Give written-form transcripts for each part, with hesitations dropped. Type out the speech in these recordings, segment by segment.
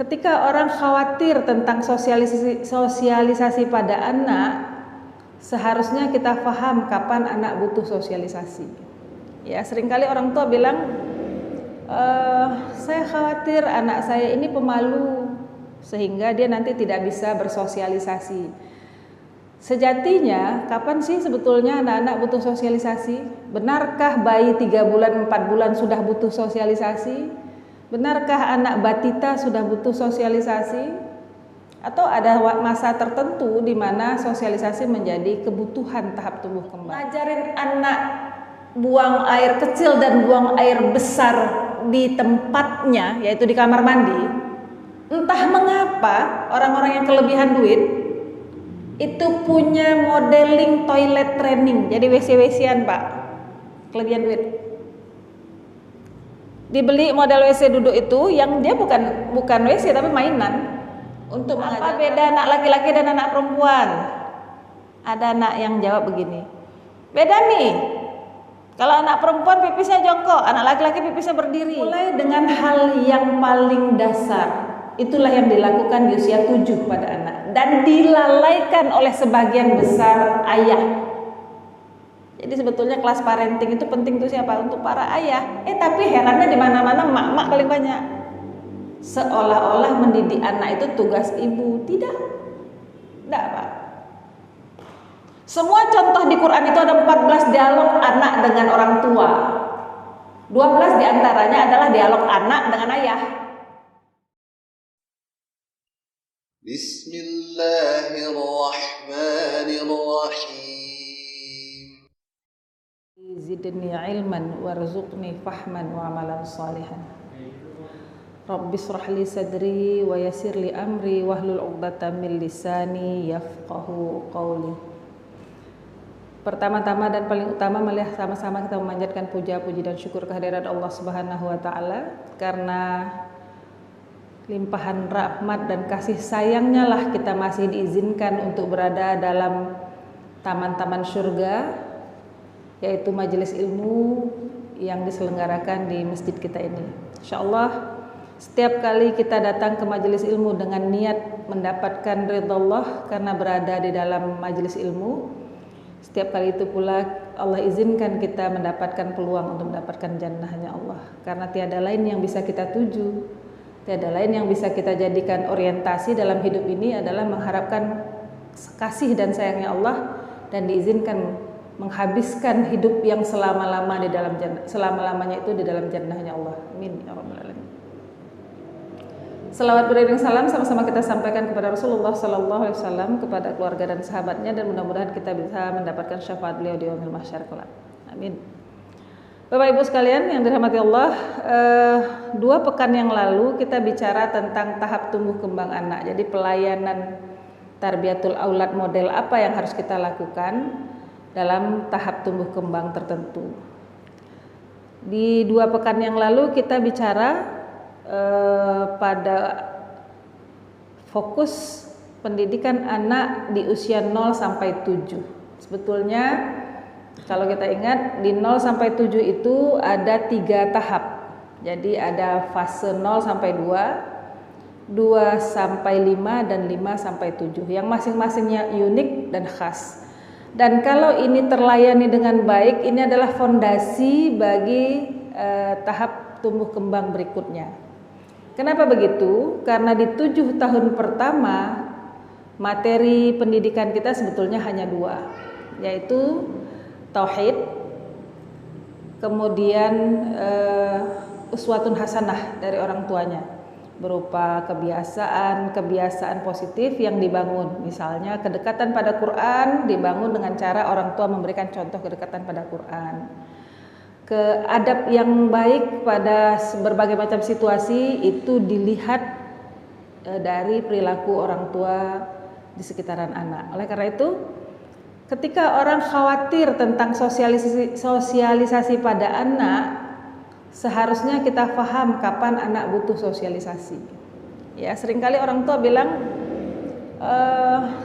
Ketika orang khawatir tentang sosialisasi pada anak, seharusnya kita paham kapan anak butuh sosialisasi. Ya, seringkali orang tua bilang, saya khawatir anak saya ini pemalu, sehingga dia nanti tidak bisa bersosialisasi. Sejatinya, kapan sih sebetulnya anak-anak butuh sosialisasi? Benarkah bayi 3 bulan, 4 bulan sudah butuh sosialisasi? Benarkah anak batita sudah butuh sosialisasi? Atau ada masa tertentu di mana sosialisasi menjadi kebutuhan tahap tumbuh kembang? Ngajarin anak buang air kecil dan buang air besar di tempatnya, yaitu di kamar mandi. Entah mengapa orang-orang yang kelebihan duit itu punya modeling toilet training, jadi WC-WC-an Pak, kelebihan duit. Dibeli model WC duduk itu yang dia bukan WC tapi mainan. Untuk apa beda anak laki-laki dan anak perempuan? Ada anak yang jawab begini, beda nih, kalau anak perempuan pipisnya jongkok, anak laki-laki pipisnya berdiri. Mulai dengan hal yang paling dasar, itulah yang dilakukan di usia 7 pada anak dan dilalaikan oleh sebagian besar ayah. Jadi sebetulnya kelas parenting itu penting tuh siapa? Untuk para ayah. Tapi herannya di mana-mana mak-mak paling banyak. Seolah-olah mendidik anak itu tugas ibu. Tidak Pak. Semua contoh di Quran itu ada 14 dialog anak dengan orang tua. 12 diantaranya adalah dialog anak dengan ayah. Bismillahirrahmanirrahim. Zidni ilman warzuqni fahman wa amalan salihan. Rabbi shrah li sadri wa yassir li amri wahlul 'uqdatam min lisani yafqahu qawli. Pertama-tama dan paling utama, mari sama-sama kita memanjatkan puja, puji dan syukur kehadirat Allah Subhanahu wa taala, karena limpahan rahmat dan kasih sayangnya lah kita masih diizinkan untuk berada dalam taman-taman surga, yaitu majelis ilmu yang diselenggarakan di masjid kita ini. Insyaallah setiap kali kita datang ke majelis ilmu dengan niat mendapatkan ridha Allah karena berada di dalam majelis ilmu, setiap kali itu pula Allah izinkan kita mendapatkan peluang untuk mendapatkan jannahnya Allah. Karena tiada lain yang bisa kita tuju, tiada lain yang bisa kita jadikan orientasi dalam hidup ini adalah mengharapkan kasih dan sayangnya Allah, dan diizinkan menghabiskan hidup yang selama-lama di dalam selama-lamanya itu di dalam jannahnya Allah. Amin ya rabbal alamin. Selawat beriring salam sama-sama kita sampaikan kepada Rasulullah sallallahu alaihi wasallam, kepada keluarga dan sahabatnya, dan mudah-mudahan kita bisa mendapatkan syafaat beliau di yaumil mahsyar kelak. Amin. Bapak Ibu sekalian yang dirahmati Allah, 2 pekan yang lalu kita bicara tentang tahap tumbuh kembang anak. Jadi pelayanan tarbiyatul aulad model apa yang harus kita lakukan dalam tahap tumbuh kembang tertentu. Di 2 pekan yang lalu kita bicara pada fokus pendidikan anak di usia 0 sampai 7. Sebetulnya kalau kita ingat di 0 sampai 7 itu ada 3 tahap. Jadi ada fase 0 sampai 2, 2 sampai 5 dan 5 sampai 7 yang masing-masingnya unik dan khas. Dan kalau ini terlayani dengan baik, ini adalah fondasi bagi tahap tumbuh kembang berikutnya. Kenapa begitu? Karena di 7 tahun pertama materi pendidikan kita sebetulnya hanya 2, yaitu tauhid, kemudian uswatun hasanah dari orang tuanya, berupa kebiasaan positif yang dibangun. Misalnya kedekatan pada Quran dibangun dengan cara orang tua memberikan contoh kedekatan pada Quran. Adab yang baik pada berbagai macam situasi itu dilihat dari perilaku orang tua di sekitaran anak. Oleh karena itu, ketika orang khawatir tentang sosialisasi pada anak, seharusnya kita paham kapan anak butuh sosialisasi. Ya, seringkali orang tua bilang,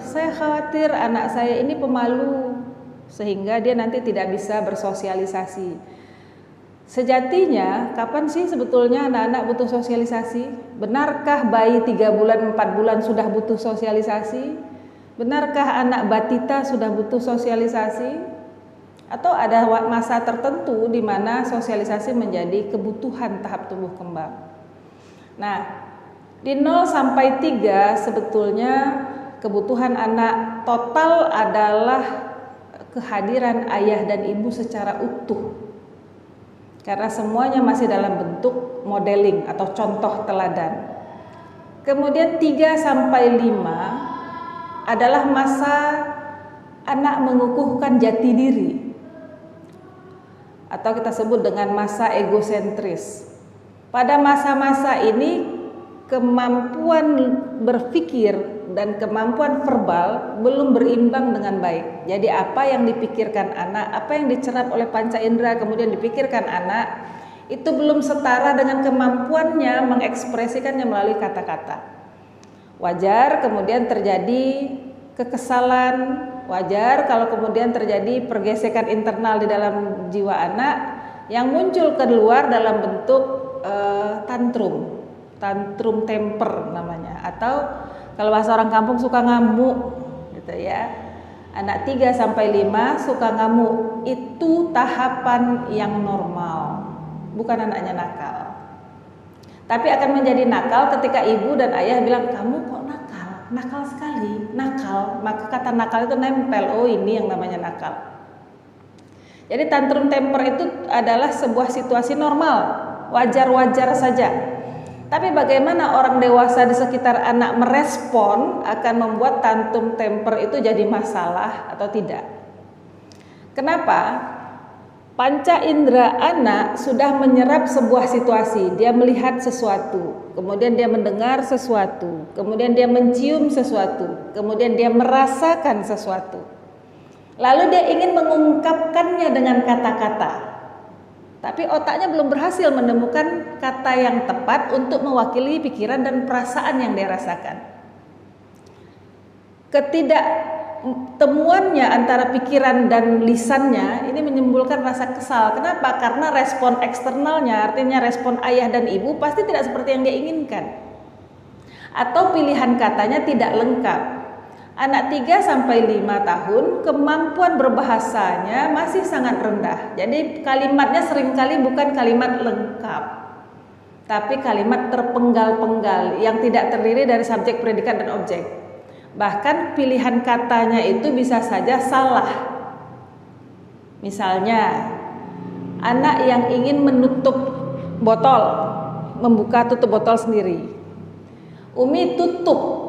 saya khawatir anak saya ini pemalu, sehingga dia nanti tidak bisa bersosialisasi. Sejatinya, kapan sih sebetulnya anak-anak butuh sosialisasi? Benarkah bayi 3 bulan, 4 bulan sudah butuh sosialisasi? Benarkah anak batita sudah butuh sosialisasi? Atau ada masa tertentu di mana sosialisasi menjadi kebutuhan tahap tumbuh kembang? Nah, di 0 sampai 3 sebetulnya kebutuhan anak total adalah kehadiran ayah dan ibu secara utuh. Karena semuanya masih dalam bentuk modeling atau contoh teladan. Kemudian 3 sampai 5 adalah masa anak mengukuhkan jati diri. Atau kita sebut dengan masa egosentris. Pada masa-masa ini kemampuan berpikir dan kemampuan verbal belum berimbang dengan baik. Jadi apa yang dipikirkan anak, apa yang dicerap oleh panca indera kemudian dipikirkan anak, itu belum setara dengan kemampuannya mengekspresikannya melalui kata-kata. Wajar kemudian terjadi kekesalan, wajar kalau kemudian terjadi pergesekan internal di dalam jiwa anak yang muncul keluar dalam bentuk tantrum temper namanya, atau kalau bahasa orang kampung suka ngamuk gitu ya. Anak 3 sampai 5 suka ngamuk, itu tahapan yang normal, bukan anaknya nakal. Tapi akan menjadi nakal ketika ibu dan ayah bilang, kamu kok nakal, nakal sekali, nakal. Maka kata nakal itu nempel, oh ini yang namanya nakal. Jadi tantrum temper itu adalah sebuah situasi normal, wajar-wajar saja. Tapi bagaimana orang dewasa di sekitar anak merespon akan membuat tantrum temper itu jadi masalah atau tidak. Kenapa? Panca indera anak sudah menyerap sebuah situasi. Dia melihat sesuatu, kemudian dia mendengar sesuatu, kemudian dia mencium sesuatu, kemudian dia merasakan sesuatu. Lalu dia ingin mengungkapkannya dengan kata-kata. Tapi otaknya belum berhasil menemukan kata yang tepat untuk mewakili pikiran dan perasaan yang dia rasakan. Ketidaktemuannya antara pikiran dan lisannya ini menimbulkan rasa kesal. Kenapa? Karena respon eksternalnya, artinya respon ayah dan ibu pasti tidak seperti yang dia inginkan. Atau pilihan katanya tidak lengkap. Anak 3 sampai 5 tahun kemampuan berbahasanya masih sangat rendah. Jadi kalimatnya seringkali bukan kalimat lengkap, tapi kalimat terpenggal-penggal yang tidak terdiri dari subjek, predikat, dan objek. Bahkan pilihan katanya itu bisa saja salah. Misalnya, anak yang ingin menutup botol, membuka tutup botol sendiri. Umi tutup.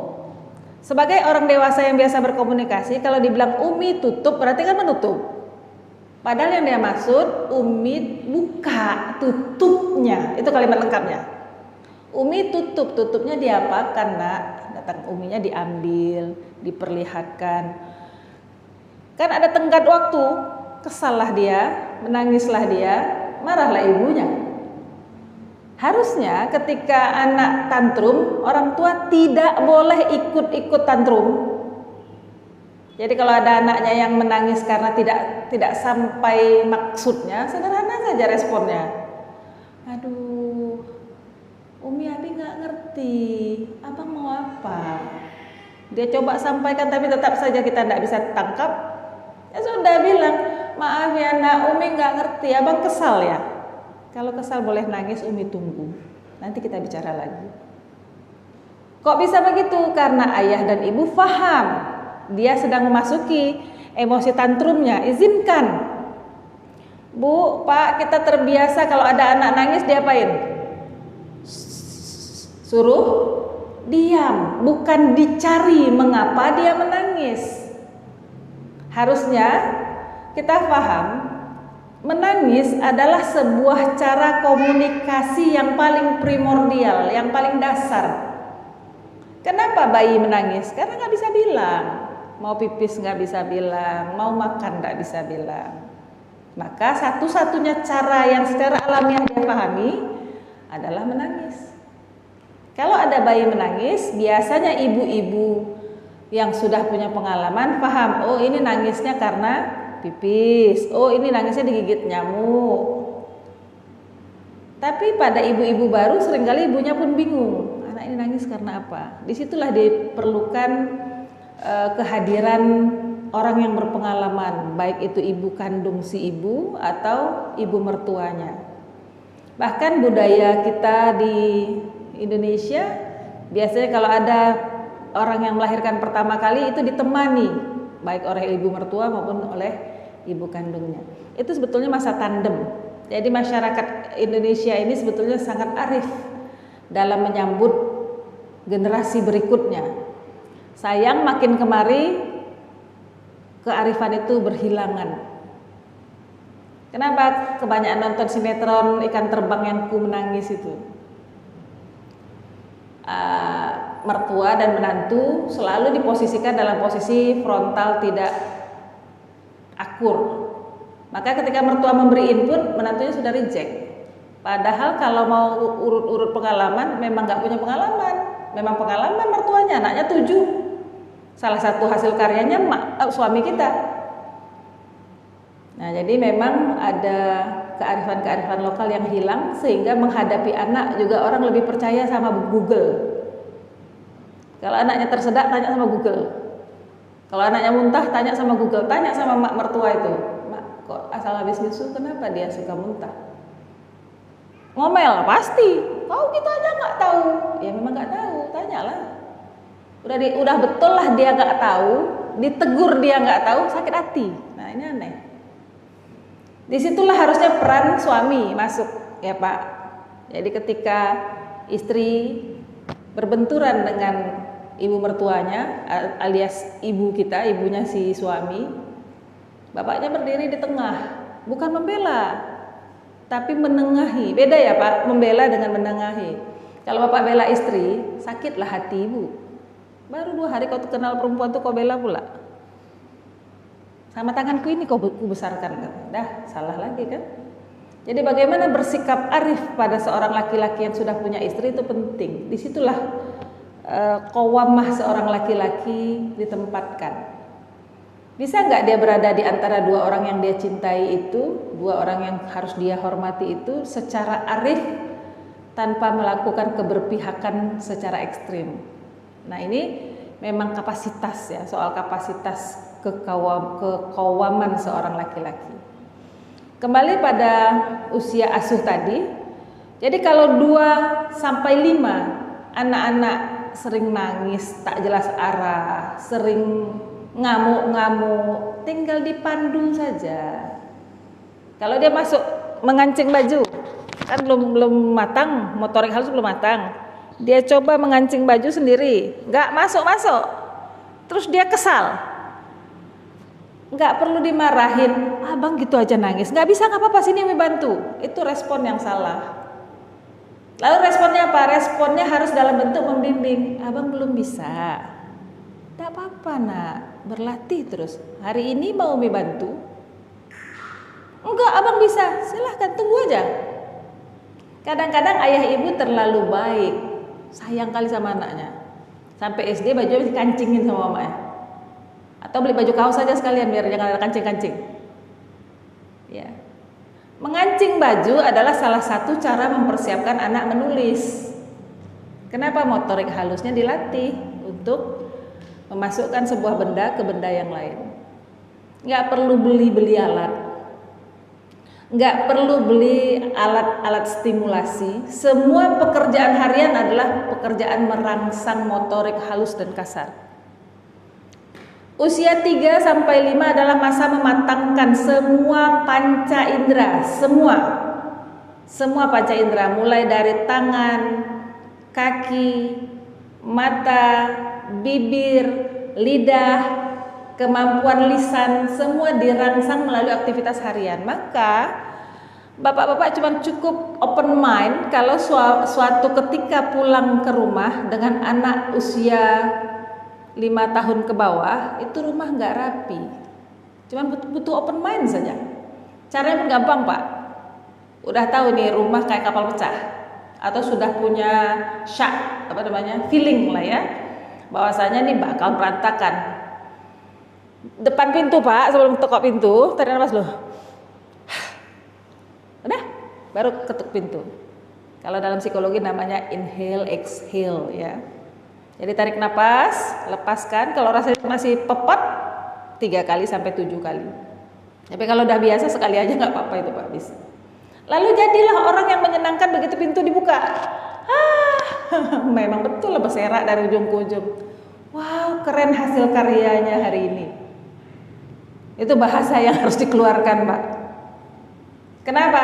Sebagai orang dewasa yang biasa berkomunikasi, kalau dibilang Umi tutup berarti kan menutup. Padahal yang dia maksud Umi buka tutupnya, itu kalimat lengkapnya. Umi tutup, tutupnya diapakan nak? Datang uminya diambil, diperlihatkan. Kan ada tenggat waktu, kesallah dia, menangislah dia, marahlah ibunya. Harusnya ketika anak tantrum, orang tua tidak boleh ikut-ikut tantrum. Jadi kalau ada anaknya yang menangis karena tidak sampai maksudnya, sederhana saja responnya. Aduh, Umi Abi nggak ngerti, abang mau apa? Dia coba sampaikan tapi tetap saja kita tidak bisa tangkap. Ya sudah bilang, maaf ya nak, Umi nggak ngerti, abang kesal ya. Kalau kesal boleh nangis, Umi tunggu. Nanti kita bicara lagi. Kok bisa begitu? Karena ayah dan ibu faham dia sedang memasuki emosi tantrumnya. Izinkan. Bu, Pak, kita terbiasa kalau ada anak nangis diapain? Suruh diam, bukan dicari mengapa dia menangis. Harusnya kita paham menangis adalah sebuah cara komunikasi yang paling primordial, yang paling dasar. Kenapa bayi menangis? Karena nggak bisa bilang. Mau pipis nggak bisa bilang, mau makan nggak bisa bilang. Maka satu-satunya cara yang secara alamiah dia pahami adalah menangis. Kalau ada bayi menangis, biasanya ibu-ibu yang sudah punya pengalaman paham, oh ini nangisnya karena pipis, oh ini nangisnya digigit nyamuk. Tapi pada ibu-ibu baru seringkali ibunya pun bingung, anak ini nangis karena apa. Disitulah diperlukan kehadiran orang yang berpengalaman, baik itu ibu kandung si ibu atau ibu mertuanya. Bahkan budaya kita di Indonesia, biasanya kalau ada orang yang melahirkan pertama kali itu ditemani, baik oleh ibu mertua maupun oleh ibu kandungnya. Itu sebetulnya masa tandem. Jadi masyarakat Indonesia ini sebetulnya sangat arif dalam menyambut generasi berikutnya. Sayang makin kemari kearifan itu berhilangan. Kenapa kebanyakan nonton sinetron ikan terbang yang ku menangis itu? Mertua dan menantu selalu diposisikan dalam posisi frontal tidak akur. Maka ketika mertua memberi input, menantunya sudah reject. Padahal kalau mau urut-urut pengalaman, memang nggak punya pengalaman. Memang pengalaman mertuanya, anaknya 7. Salah satu hasil karyanya suami kita. Nah, jadi memang ada kearifan-kearifan lokal yang hilang, sehingga menghadapi anak juga orang lebih percaya sama Google. Kalau anaknya tersedak, tanya sama Google. Kalau anaknya muntah, tanya sama Google. Tanya sama mak mertua itu, mak kok asal habis nyusu kenapa dia suka muntah? Ngomel pasti. Kau gitu aja nggak tahu. Ya memang nggak tahu, tanyalah. Udah betul lah dia nggak tahu, ditegur dia nggak tahu, sakit hati. Nah ini aneh. Disitulah harusnya peran suami masuk, ya Pak. Jadi ketika istri berbenturan dengan ibu mertuanya, alias ibu kita, ibunya si suami, bapaknya berdiri di tengah, bukan membela, tapi menengahi. Beda ya Pak, membela dengan menengahi. Kalau bapak bela istri, sakitlah hati ibu. Baru 2 hari kau kenal perempuan tuh kau bela pula. Sama tanganku ini kau besarkan, dah salah lagi kan? Jadi bagaimana bersikap arif pada seorang laki-laki yang sudah punya istri itu penting. Disitulah qawamah seorang laki-laki ditempatkan. Bisa nggak dia berada di antara 2 orang yang dia cintai itu, 2 orang yang harus dia hormati itu secara arif tanpa melakukan keberpihakan secara ekstrim. Nah ini memang kapasitas ya, soal kapasitas kekawaman seorang laki-laki. Kembali pada usia asuh tadi. Jadi kalau 2 sampai 5 anak-anak sering nangis, tak jelas arah, sering ngamuk-ngamuk, tinggal dipandu saja. Kalau dia masuk mengancing baju, kan belum matang, motorik halus belum matang. Dia coba mengancing baju sendiri, nggak masuk-masuk. Terus dia kesal. Nggak perlu dimarahin, abang gitu aja nangis, nggak bisa nggak apa-apa sini bantu. Itu respon yang salah. Lalu responnya apa? Responnya harus dalam bentuk membimbing. Abang belum bisa, nggak apa-apa nak, berlatih terus. Hari ini mau bantu? Enggak, abang bisa, silahkan tunggu aja. Kadang-kadang ayah ibu terlalu baik, sayang kali sama anaknya. Sampai SD baju dikancingin sama mamanya. Atau beli baju kaos saja sekalian biar jangan ada kancing-kancing. Ya. Mengancing baju adalah salah satu cara mempersiapkan anak menulis. Kenapa motorik halusnya dilatih untuk memasukkan sebuah benda ke benda yang lain. Nggak perlu beli alat. Nggak perlu beli alat-alat stimulasi. Semua pekerjaan harian adalah pekerjaan merangsang motorik halus dan kasar. Usia 3 sampai 5 adalah masa mematangkan semua panca indera, semua panca indera, mulai dari tangan, kaki, mata, bibir, lidah, kemampuan lisan, semua dirangsang melalui aktivitas harian. Maka bapak-bapak cuma cukup open mind kalau suatu ketika pulang ke rumah dengan anak usia 5 tahun ke bawah, itu rumah nggak rapi. Cuman butuh open mind saja. Caranya gampang Pak. Udah tahu nih rumah kayak kapal pecah, atau sudah punya feeling lah ya, bahwasanya nih bakal berantakan. Depan pintu Pak, sebelum ketok pintu, tarik nafas loh. Udah, baru ketuk pintu. Kalau dalam psikologi namanya inhale, exhale ya. Jadi tarik napas, lepaskan. Kalau rasanya masih pepet, 3 kali sampai 7 kali. Tapi kalau udah biasa sekali aja nggak apa-apa itu Pak, bisa. Lalu jadilah orang yang menyenangkan begitu pintu dibuka. Memang betul lah berserak dari ujung ke ujung. Wow, keren hasil karyanya hari ini. Itu bahasa yang harus dikeluarkan Pak. Kenapa?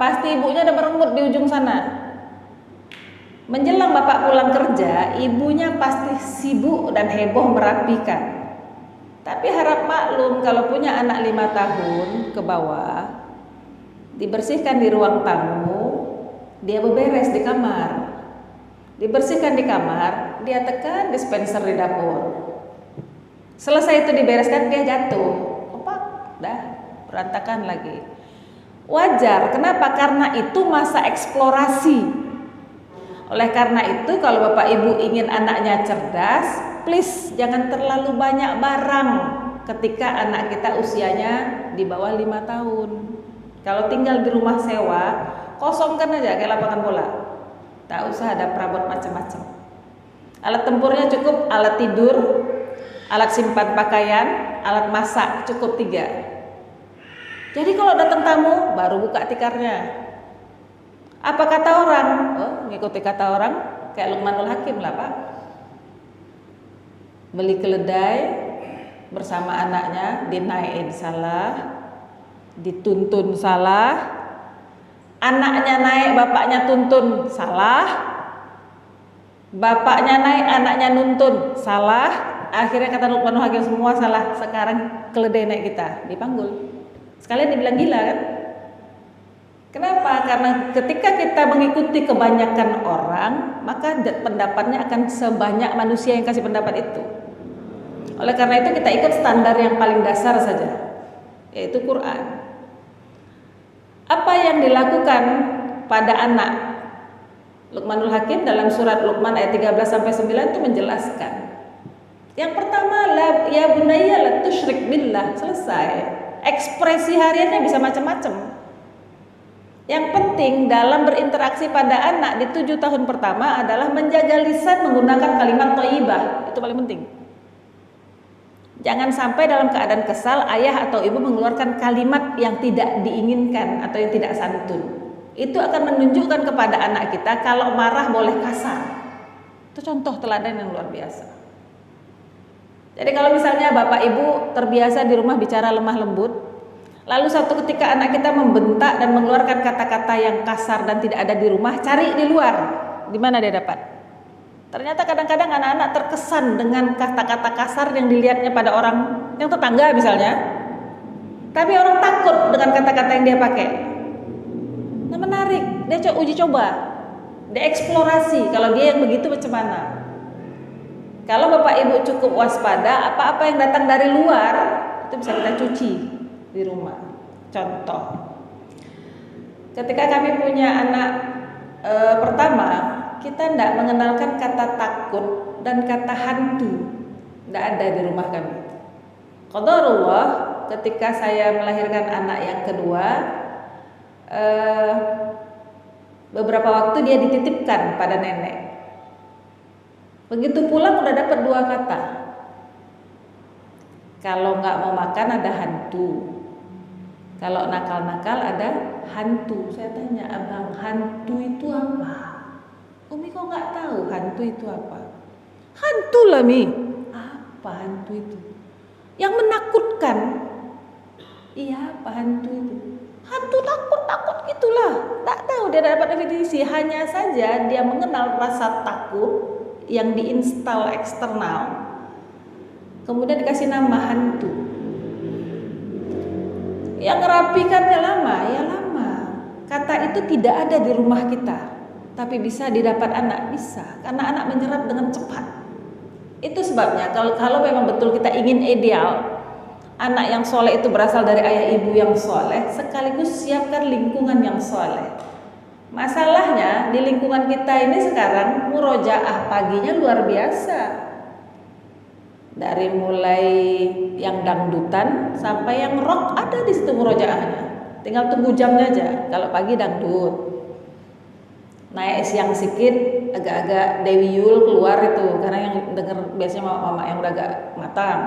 Pasti ibunya udah merengut di ujung sana. Menjelang bapak pulang kerja, ibunya pasti sibuk dan heboh merapikan. Tapi harap maklum kalau punya anak 5 tahun ke bawah, dibersihkan di ruang tamu, dia beberes di kamar. Dibersihkan di kamar, dia tekan dispenser di dapur. Selesai itu dibereskan, dia jatuh. Opak, dah berantakan lagi. Wajar, kenapa? Karena itu masa eksplorasi. Oleh karena itu kalau bapak ibu ingin anaknya cerdas, please jangan terlalu banyak barang ketika anak kita usianya di bawah 5 tahun. Kalau tinggal di rumah sewa, kosongkan aja kayak lapangan bola. Tak usah ada perabot macam-macam. Alat tempurnya cukup alat tidur, alat simpan pakaian, alat masak, cukup 3. Jadi kalau datang tamu baru buka tikarnya. Apa kata orang? Oh, ngikuti kata orang kayak Luqmanul Hakim lah Pak. Beli keledai bersama anaknya, dinaikin salah, dituntun salah, anaknya naik, bapaknya tuntun salah, bapaknya naik, anaknya nuntun salah. Akhirnya kata Luqmanul Hakim semua salah. Sekarang keledai naik kita, dipanggul. Sekalian dibilang gila kan? Kenapa? Karena ketika kita mengikuti kebanyakan orang, maka pendapatnya akan sebanyak manusia yang kasih pendapat itu. Oleh karena itu kita ikut standar yang paling dasar saja, yaitu Quran. Apa yang dilakukan pada anak? Luqmanul Hakim dalam surat Luqman ayat 13-9 itu menjelaskan. Yang pertama, ya bunayya la tusyrik billah, selesai. Ekspresi hariannya bisa macam-macam. Yang penting dalam berinteraksi pada anak di 7 tahun pertama adalah menjaga lisan menggunakan kalimat thayyibah. Itu paling penting. Jangan sampai dalam keadaan kesal ayah atau ibu mengeluarkan kalimat yang tidak diinginkan atau yang tidak santun. Itu akan menunjukkan kepada anak kita kalau marah boleh kasar. Itu contoh teladan yang luar biasa. Jadi kalau misalnya bapak ibu terbiasa di rumah bicara lemah lembut, lalu suatu ketika anak kita membentak dan mengeluarkan kata-kata yang kasar dan tidak ada di rumah, cari di luar. Di mana dia dapat? Ternyata kadang-kadang anak-anak terkesan dengan kata-kata kasar yang dilihatnya pada orang yang tetangga misalnya. Tapi orang takut dengan kata-kata yang dia pakai. Nah menarik, dia uji coba. Dia eksplorasi kalau dia yang begitu macam mana. Kalau bapak ibu cukup waspada, apa-apa yang datang dari luar itu bisa kita cuci di rumah. Contoh, ketika kami punya anak pertama, kita tidak mengenalkan kata takut dan kata hantu, tidak ada di rumah kami. Qadarullah, ketika saya melahirkan anak yang kedua, beberapa waktu dia dititipkan pada nenek. Begitu pulang udah dapat 2 kata. Kalau nggak mau makan ada hantu. Kalau nakal-nakal ada hantu. Saya tanya, abang, hantu itu apa? Umi kok nggak tahu hantu itu apa? Hantu lah Mi. Apa hantu itu? Yang menakutkan. Iya, apa hantu itu? Hantu takut gitulah. Tak tahu dia dapat definisi. Hanya saja dia mengenal rasa takut yang diinstal eksternal, kemudian dikasih nama hantu. Yang ngerapikannya lama, ya lama. Kata itu tidak ada di rumah kita, tapi bisa didapat anak, bisa, karena anak menyerap dengan cepat. Itu sebabnya kalau memang betul kita ingin ideal, anak yang soleh itu berasal dari ayah ibu yang soleh, sekaligus siapkan lingkungan yang soleh. Masalahnya di lingkungan kita ini sekarang murojaah paginya luar biasa. Dari mulai yang dangdutan sampai yang rock ada di situ murojaahnya. Tinggal tunggu jamnya aja. Kalau pagi dangdut. naik siang sedikit, agak-agak Dewi Yul keluar itu, karena yang denger biasanya mama yang udah agak matang.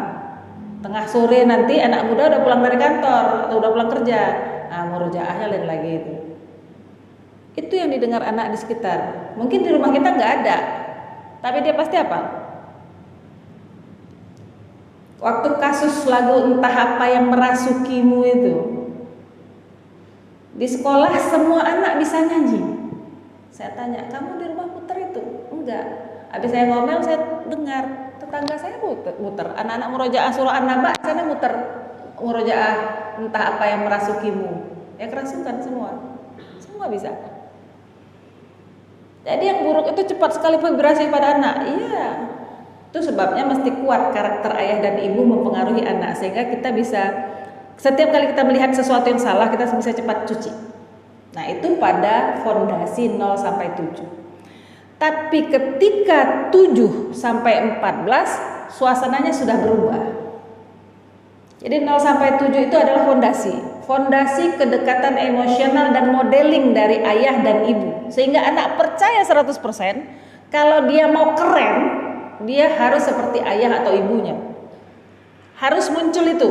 Tengah sore nanti anak muda udah pulang dari kantor atau udah pulang kerja, nah murojaahnya lain lagi itu. Itu yang didengar anak di sekitar. Mungkin di rumah kita nggak ada, tapi dia pasti apa? Waktu kasus lagu entah apa yang merasukimu itu, di sekolah semua anak bisa nyanyi. Saya tanya, kamu di rumah puter itu? Enggak. Habis saya ngomel, saya dengar tetangga saya muter. Anak-anak murojaah surah An-Naba sana muter murojaah entah apa yang merasukimu. Ya kerasukan semua. Semua bisa. Jadi yang buruk itu cepat sekali vibrasi pada anak. Iya. Itu sebabnya mesti kuat karakter ayah dan ibu mempengaruhi anak, sehingga kita bisa setiap kali kita melihat sesuatu yang salah kita bisa cepat cuci. Nah, itu pada fondasi 0 sampai 7. Tapi ketika 7 sampai 14 suasananya sudah berubah. Jadi 0 sampai 7 itu adalah fondasi. Fondasi kedekatan emosional dan modeling dari ayah dan ibu. Sehingga anak percaya 100% kalau dia mau keren, dia harus seperti ayah atau ibunya. Harus muncul itu.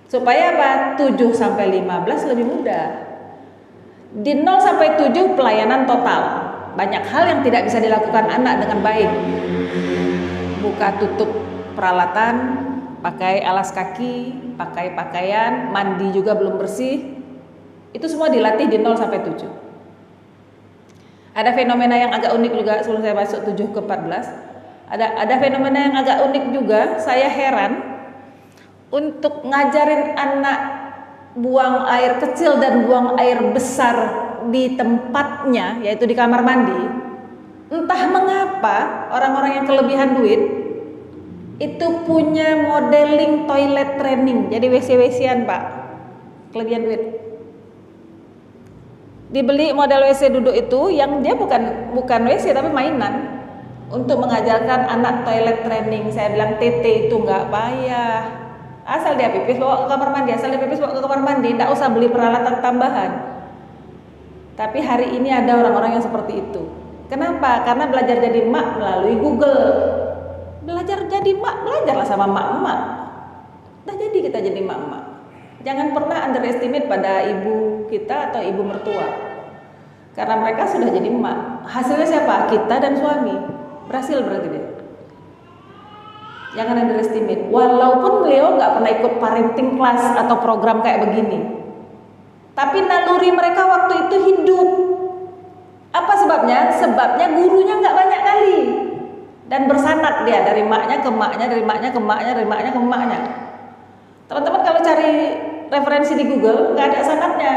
Supaya apa? 7 sampai 15 lebih mudah. Di 0 sampai 7 pelayanan total. Banyak hal yang tidak bisa dilakukan anak dengan baik. Buka tutup peralatan, pakai alas kaki, pakai pakaian, mandi juga belum bersih. Itu semua dilatih di 0 sampai 7. Ada fenomena yang agak unik juga sebelum saya masuk 7 ke 14. Ada fenomena yang agak unik juga, saya heran untuk ngajarin anak buang air kecil dan buang air besar di tempatnya, yaitu di kamar mandi. Entah mengapa orang-orang yang kelebihan duit itu punya modeling toilet training. Jadi WC-WC-an Pak, kelebihan duit. Dibeli model WC duduk itu yang dia bukan WC tapi mainan untuk mengajarkan anak toilet training. Saya bilang TT itu nggak payah. Asal dia pipis bawa ke kamar mandi, tidak usah beli peralatan tambahan. Tapi hari ini ada orang-orang yang seperti itu. Kenapa? Karena belajar jadi mak melalui Google. Belajar jadi mak, belajarlah sama mak-mak. Dah jadi kita jadi mak-mak. Jangan pernah underestimate pada ibu kita atau ibu mertua. Karena mereka sudah jadi mak. Hasilnya siapa? Kita dan suami. Berhasil berarti dia. Jangan underestimate. Walaupun beliau nggak pernah ikut parenting class atau program kayak begini, tapi naluri mereka waktu itu hidup. Apa sebabnya? Sebabnya gurunya nggak banyak kali dan bersanad dia dari maknya ke maknya, dari maknya ke maknya, dari maknya ke maknya. Teman-teman kalau cari referensi di Google nggak ada sanadnya.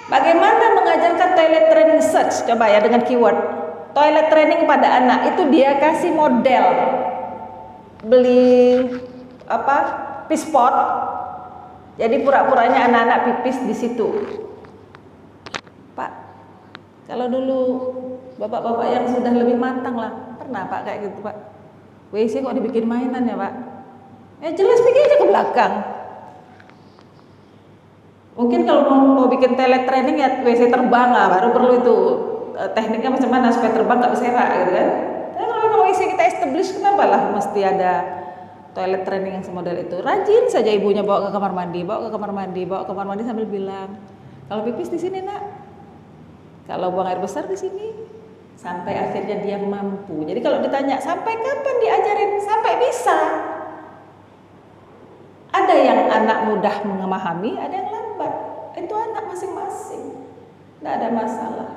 Bagaimana mengajarkan toilet training search? Coba ya dengan keyword toilet training pada anak, itu dia kasih model beli pispot, jadi pura-puranya anak-anak pipis di situ. Pak, kalau dulu bapak-bapak yang sudah lebih matang lah, pernah Pak kayak gitu Pak? WC kok dibikin mainan ya Pak? Ya jelas pergi aja ke belakang. Mungkin kalau mau bikin toilet training ya WC terbang lah, baru perlu itu tekniknya macam mana supaya terbang nggak berseraak gitu kan. Tapi kalau memang WC kita establish, kenapa lah mesti ada toilet training yang semodel itu? Rajin saja ibunya bawa ke kamar mandi sambil bilang, kalau pipis di sini nak, kalau buang air besar di sini, sampai akhirnya dia mampu. Jadi kalau ditanya sampai kapan diajarin, sampai bisa. Ada yang anak mudah memahami, ada yang lambat. Itu anak masing-masing, nggak ada masalah.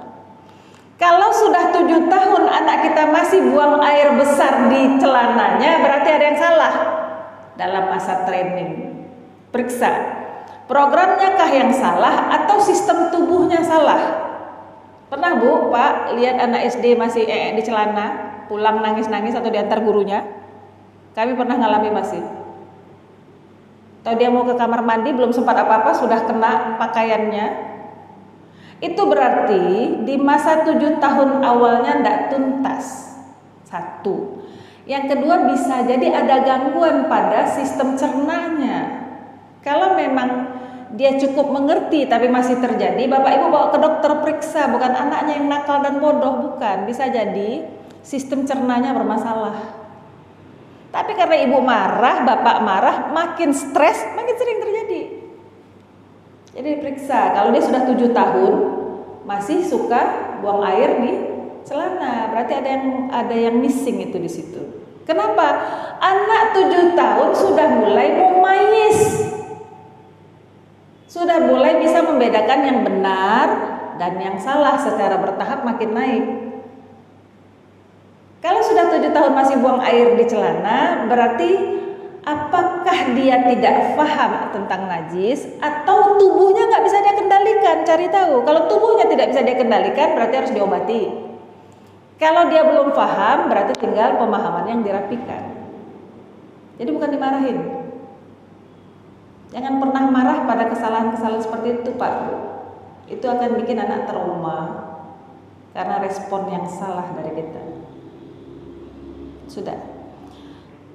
Kalau sudah 7 tahun anak kita masih buang air besar di celananya, berarti ada yang salah dalam masa training. Periksa, programnya kah yang salah atau sistem tubuhnya salah? Pernah Bu, Pak, lihat anak SD masih di celana, pulang nangis-nangis atau diantar gurunya? Kami pernah ngalami masih. Atau dia mau ke kamar mandi belum sempat apa-apa sudah kena pakaiannya. Itu berarti di masa 7 tahun awalnya tidak tuntas. 1. Yang kedua, bisa jadi ada gangguan pada sistem cernanya. Kalau memang dia cukup mengerti tapi masih terjadi, bapak ibu bawa ke dokter periksa, bukan anaknya yang nakal dan bodoh, bukan. Bisa jadi sistem cernanya bermasalah. Tapi karena ibu marah, bapak marah, makin stres, makin sering terjadi. Jadi diperiksa, kalau dia sudah 7 tahun masih suka buang air di celana, berarti ada yang missing itu di situ. Kenapa? Anak 7 tahun sudah mulai mumayyiz, sudah mulai bisa membedakan yang benar dan yang salah, secara bertahap makin naik. Kalau sudah 7 tahun masih buang air di celana, berarti apakah dia tidak paham tentang najis atau tubuhnya nggak bisa dia kendalikan? Cari tahu. Kalau tubuhnya tidak bisa dia kendalikan, berarti harus diobati. Kalau dia belum paham, berarti tinggal pemahaman yang dirapikan. Jadi bukan dimarahin. Jangan pernah marah pada kesalahan-kesalahan seperti itu, Pak. Itu akan bikin anak trauma karena respon yang salah dari kita. Sudah.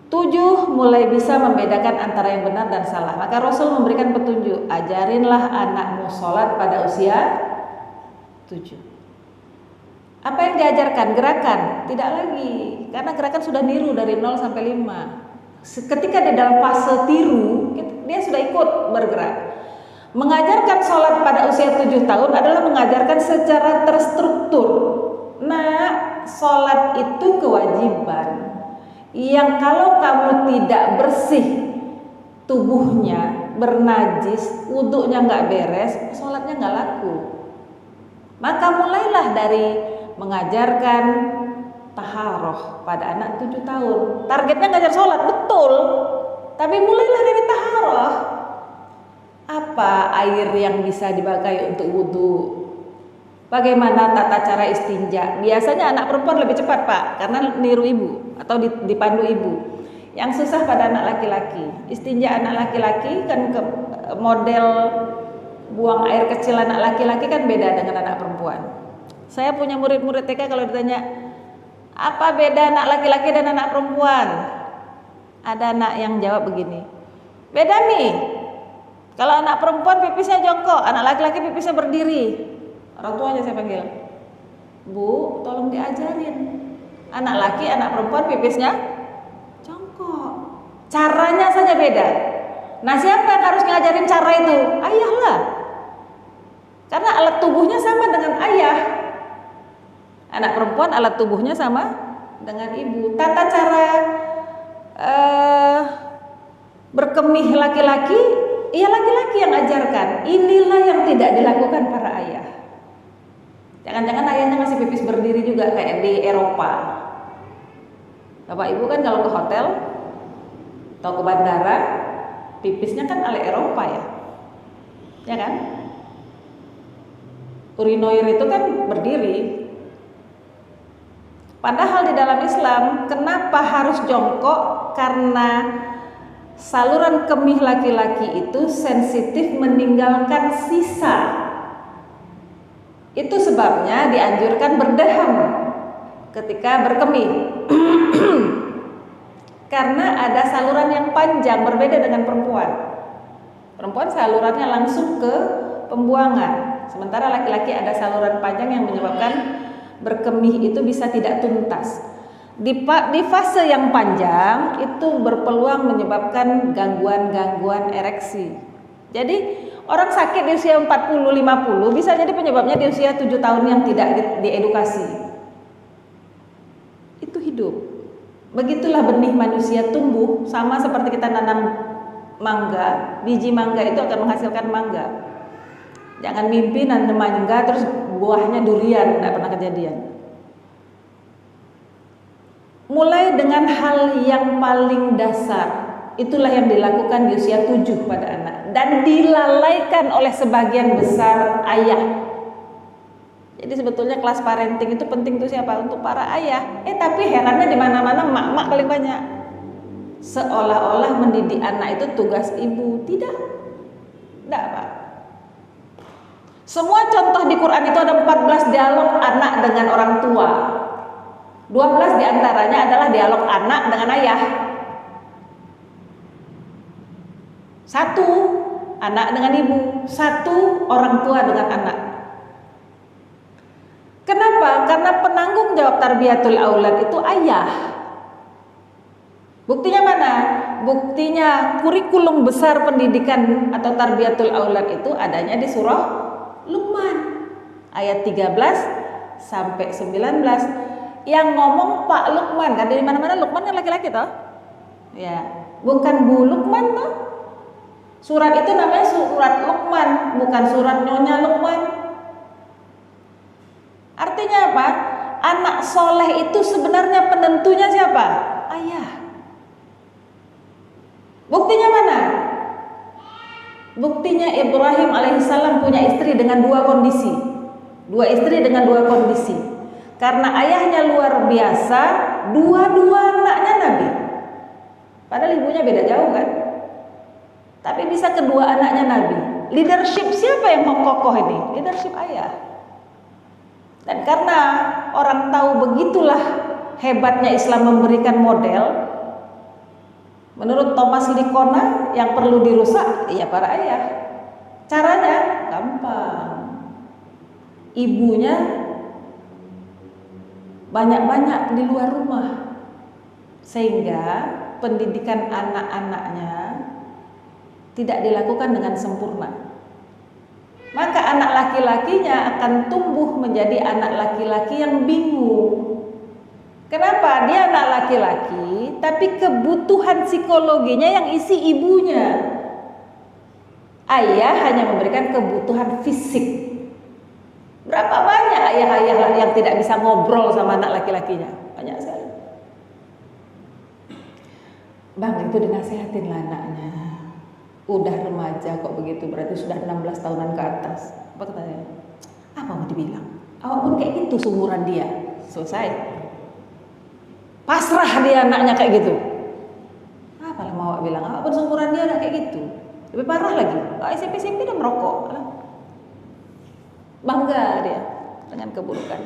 7, mulai bisa membedakan antara yang benar dan salah. Maka Rasul memberikan petunjuk, ajarinlah anakmu sholat pada usia 7. Apa yang diajarkan? Gerakan? Tidak lagi, karena gerakan sudah niru dari 0 sampai 5. Ketika dia dalam fase tiru, dia sudah ikut bergerak. Mengajarkan sholat pada usia 7 tahun adalah mengajarkan secara terstruktur. Nah, sholat itu kewajiban yang kalau kamu tidak bersih tubuhnya, bernajis, wudhunya nggak beres, sholatnya nggak laku. Maka mulailah dari mengajarkan taharoh pada anak 7 tahun. Targetnya ngajar sholat, betul, tapi mulailah dari taharoh. Apa air yang bisa dipakai untuk wudhu? Bagaimana tata cara istinja? Biasanya anak perempuan lebih cepat, Pak, karena niru ibu atau dipandu ibu. Yang susah pada anak laki-laki. Istinja anak laki-laki kan model buang air kecil anak laki-laki kan beda dengan anak perempuan. Saya punya murid-murid TK, kalau ditanya apa beda anak laki-laki dan anak perempuan, ada anak yang jawab begini, beda nih, kalau anak perempuan pipisnya jongkok, anak laki-laki pipisnya berdiri. Orang tuanya saya panggil, Bu, tolong diajarin, anak laki, anak perempuan pipisnya jongkok, caranya saja beda. Nah, siapa yang harus ngajarin cara itu? Ayahlah, karena alat tubuhnya sama dengan ayah. Anak perempuan alat tubuhnya sama dengan ibu. Tata cara berkemih laki-laki, ya laki-laki yang ajarkan. Inilah yang tidak dilakukan para ayah. Jangan-jangan ayahnya masih pipis berdiri juga kayak di Eropa. Bapak ibu kan kalau ke hotel atau ke bandara, pipisnya kan ala Eropa ya, ya kan? Urinoir itu kan berdiri. Padahal di dalam Islam, kenapa harus jongkok? Karena saluran kemih laki-laki itu sensitif meninggalkan sisa. Itu sebabnya dianjurkan berdaham ketika berkemih. Karena ada saluran yang panjang, berbeda dengan perempuan. Perempuan salurannya langsung ke pembuangan, sementara laki-laki ada saluran panjang yang menyebabkan berkemih itu bisa tidak tuntas. Di fase yang panjang itu berpeluang menyebabkan gangguan-gangguan ereksi. Jadi orang sakit di usia 40-50 bisa jadi penyebabnya di usia 7 tahun yang tidak diedukasi. Itu hidup. Begitulah benih manusia tumbuh, sama seperti kita nanam mangga, biji mangga itu akan menghasilkan mangga. Jangan mimpi nanam mangga terus buahnya durian, tidak pernah kejadian. Mulai dengan hal yang paling dasar, itulah yang dilakukan di usia 7 pada anak, dan dilalaikan oleh sebagian besar ayah. Jadi sebetulnya kelas parenting itu penting tuh siapa? Untuk para ayah. Tapi herannya di mana-mana mak-mak paling banyak. Seolah-olah mendidik anak itu tugas ibu. Tidak, Pak. Semua contoh di Quran itu ada 14 dialog anak dengan orang tua. 12 diantaranya adalah dialog anak dengan ayah. 1 anak dengan ibu, satu orang tua dengan anak. Kenapa? Karena penanggung jawab tarbiyatul aulad itu ayah. Buktinya mana? Buktinya kurikulum besar pendidikan atau tarbiyatul aulad itu adanya di surah Luqman ayat 13 sampai 19. Yang ngomong Pak Luqman, kan dari mana-mana Luqman kan laki-laki toh? Ya, bukan Bu Luqman toh. Surat itu namanya surat Luqman, bukan surat Nyonya Luqman. Artinya apa? Anak soleh itu sebenarnya penentunya siapa? Ayah. Buktinya mana? Buktinya Ibrahim alaihissalam punya istri dengan dua kondisi. Dua istri dengan dua kondisi. Karena ayahnya luar biasa, dua-dua anaknya Nabi. Padahal ibunya beda jauh kan? Tapi bisa kedua anaknya Nabi. Leadership siapa yang mau kokoh ini? Leadership ayah. Dan karena orang tahu begitulah hebatnya Islam memberikan model, menurut Thomas Likona yang perlu dirusak ya para ayah. Caranya gampang. Ibunya banyak-banyak di luar rumah, sehingga pendidikan anak-anaknya tidak dilakukan dengan sempurna. Maka anak laki-lakinya akan tumbuh menjadi anak laki-laki yang bingung. Kenapa? Dia anak laki-laki, tapi kebutuhan psikologinya yang isi ibunya. Ayah hanya memberikan kebutuhan fisik. Berapa banyak ayah-ayah yang tidak bisa ngobrol sama anak laki-lakinya? Banyak sekali. Bang, itu dinasehatin lah anaknya. Udah remaja kok begitu, berarti sudah 16 tahunan ke atas. Apa katanya? Apa mau dibilang? Awak pun kayak gitu seumuran dia. Selesai. Pasrah dia anaknya kayak gitu. Apalah mau awak bilang? Awak pun seumuran dia kayak gitu. Lebih parah lagi. SMP udah merokok. Bangga dia dengan keburukan.